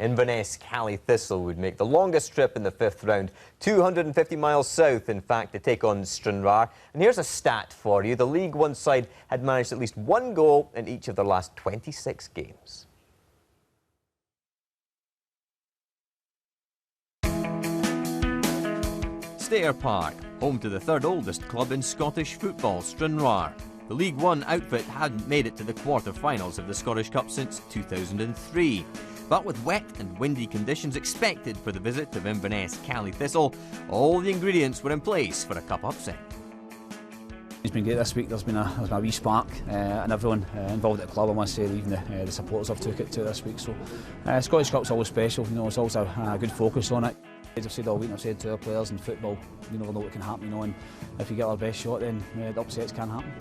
Inverness Thistle would make the longest trip in the fifth round, 250 miles south, in fact, to take on Stranraer. And here's a stat for you. The League One side had managed at least one goal in each of their last 26 games. Stair Park, home to the third oldest club in Scottish football, Stranraer. The League One outfit hadn't made it to the quarter-finals of the Scottish Cup since 2003. But with wet and windy conditions expected for the visit of Inverness Thistle, all the ingredients were in place for a cup upset. It's been great this week. There's been a wee spark, and everyone involved at the club, I must say, even the supporters have took it to this week. So Scottish Cup's always special. You know, it's always a good focus on it. As I've said all week, and I've said to our players in football, you never know what can happen, you know, and if you get our best shot, then the upsets can happen.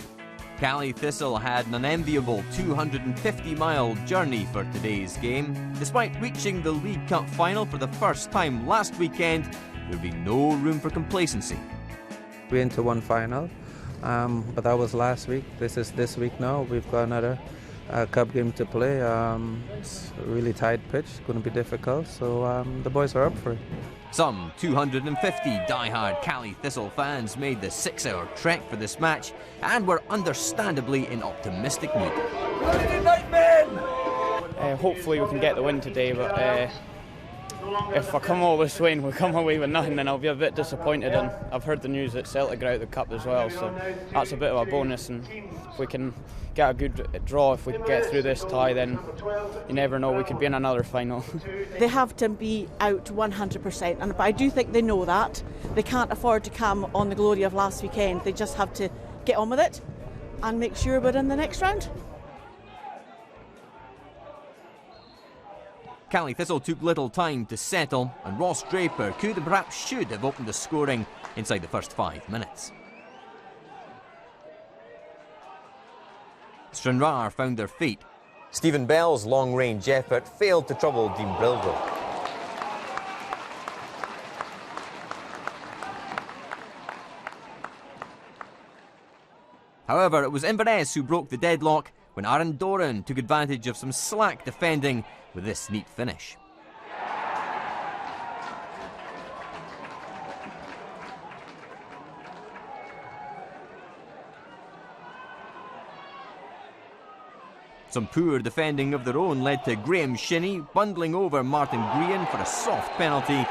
Thistle had an unenviable 250-mile journey for today's game. Despite reaching the League Cup final for the first time last weekend, there'd be no room for complacency. We into one final, but that was last week. This is this week now. We've got another cup game to play. It's a really tight pitch, it's going to be difficult, so the boys are up for it. Some 250 die-hard Thistle fans made the 6-hour trek for this match and were understandably in optimistic mood. Hopefully we can get the win today, but if I come all this way and we come away with nothing, then I'll be a bit disappointed. And I've heard the news that Celtic are out of the cup as well, so that's a bit of a bonus. And if we can get a good draw, if we can get through this tie, then you never know, we could be in another final. They have to be out 100%, but I do think they know that. They can't afford to come on the glory of last weekend. They just have to get on with it and make sure we're in the next round. Thistle took little time to settle, and Ross Draper could and perhaps should have opened the scoring inside the first 5 minutes. Stranraer found their feet. Stephen Bell's long-range effort failed to trouble Dean Buildup. However, it was Inverness who broke the deadlock when Aaron Doran took advantage of some slack defending with this neat finish. Some poor defending of their own led to Graham Shinney bundling over Martin Grean for a soft penalty.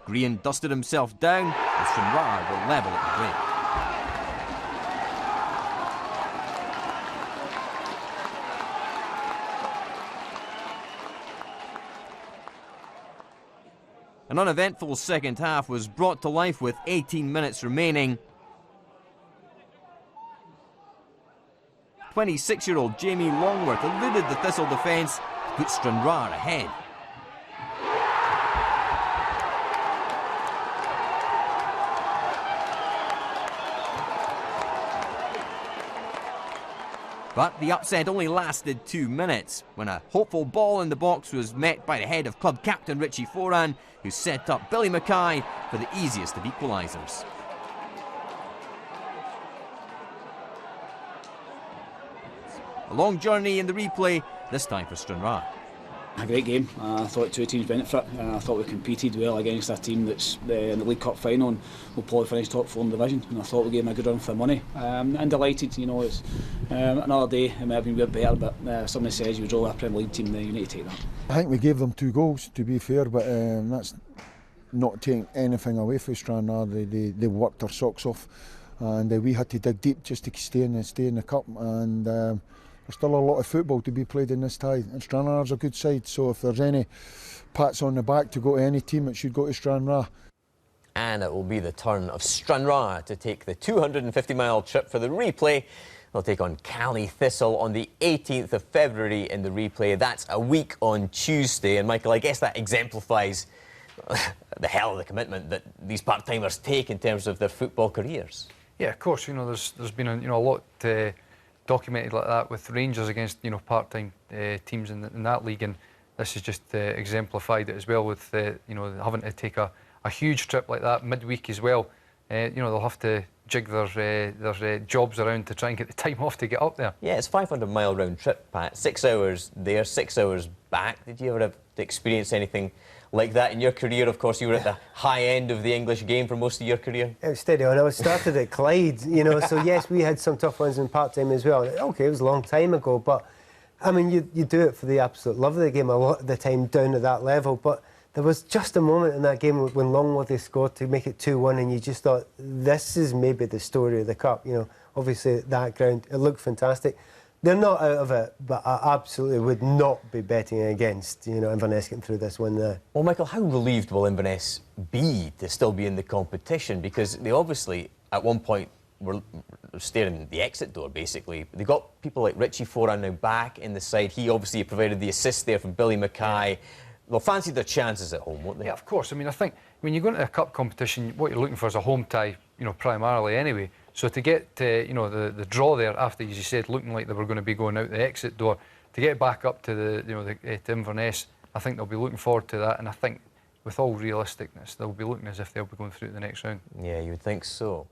Grean dusted himself down, and Stranraer were level at the break. An uneventful second half was brought to life with 18 minutes remaining. 26-year-old Jamie Longworth eluded the Thistle defence to put Stranraer ahead. But the upset only lasted 2 minutes, when a hopeful ball in the box was met by the head of club captain Richie Foran, who set up Billy Mackay for the easiest of equalisers. A long journey in the replay, this time for Stranraer. A great game. I thought two teams benefit. I thought we competed well against a team that's in the League Cup final and will probably finish top 4 in the division. And I thought we gave them a good run for the money. And delighted, you know, it's another day. It may have been a bit better, but somebody says you draw a Premier League team, then you need to take that. I think we gave them 2 goals, to be fair, but that's not taking anything away from Stranraer. They worked their socks off, and we had to dig deep just to stay in the cup. And there's still a lot of football to be played in this tie, and Stranraer's a good side, so if there's any pats on the back to go to any team, it should go to Stranraer. And it will be the turn of Stranraer to take the 250-mile trip for the replay. They'll take on Thistle on the 18th of February in the replay. That's a week on Tuesday. And Michael, I guess that exemplifies the hell of the commitment that these part-timers take in terms of their football careers. Yeah, of course. You know, there's been a lot documented like that with Rangers against part-time teams in that league, and this has just exemplified it as well with having to take a huge trip like that midweek as well they'll have to jig their jobs around to try and get the time off to get up there. Yeah, it's a 500-mile round trip, Pat. 6 hours there, 6 hours back. Did you ever have to experience anything like that in your career? Of course, you were at the high end of the English game for most of your career. It was steady on. I was started at Clyde, so yes, we had some tough ones in part-time as well. OK, it was a long time ago, but, I mean, you do it for the absolute love of the game a lot of the time down at that level, but there was just a moment in that game when Longworthy scored to make it 2-1, and you just thought, this is maybe the story of the Cup. Obviously, that ground, it looked fantastic. They're not out of it, but I absolutely would not be betting against, Inverness getting through this one there. Well, Michael, how relieved will Inverness be to still be in the competition? Because they obviously, at one point, were staring at the exit door, basically. They got people like Richie Foran now back in the side. He obviously provided the assist there from Billy Mackay. They'll fancy their chances at home, won't they? Yeah, of course. I mean, I think when you go into a cup competition, what you're looking for is a home tie, primarily anyway. So to get, the draw there after, as you said, looking like they were going to be going out the exit door, to get back up to to Inverness, I think they'll be looking forward to that. And I think, with all realisticness, they'll be looking as if they'll be going through to the next round. Yeah, you would think so.